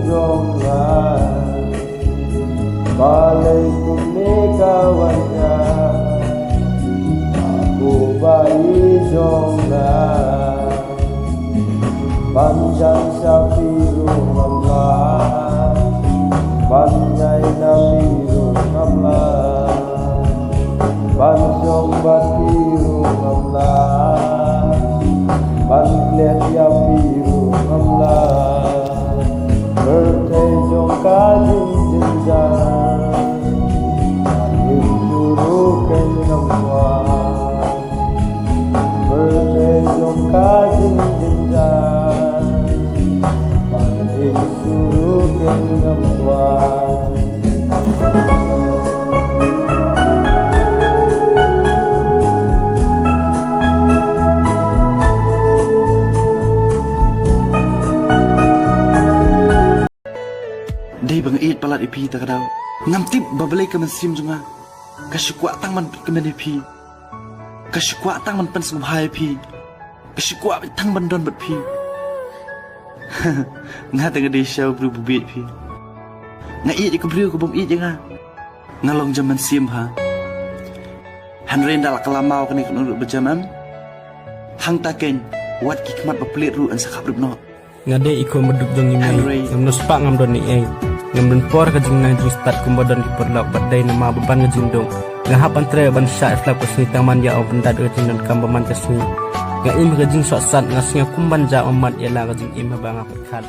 jongan balai kumikawannya aku bayi jongan panjang sapiru ngamlah panjai nabiru ngamlah panjong batiru ngamlah pangliat ya biru ngamlah bertejong kajing jenjang Injurukan ngamlah bertejong kajing jenjang Injurukan ngamlah Day bang eat palat ipi tak kadau ngam tip babalai ke mensim junga kasyukwa tang man ke men ipi kasyukwa tang man pen sumhai ipi kasyukwa tang ban don bat pi nga tang de show bru bubit pi nga eat ke bru ko bom eat janga ngalong jam mensim ha han ren dal kalamau kani kan berjamam hang taken wat kikmat bapelit ru an sakap rubno ngade iko meduk dong imai ngam nospak ngam don ni ngam don por ka jing nang jing start kumbodon ki perlak badai nama beban ngajing dong ngahapan tre ban sya flak kusni taman ya obenda de jing don kam baman kasni ga im ka jing sok sat ngasnya kumban ja umat ya la ka jing im banga perkhat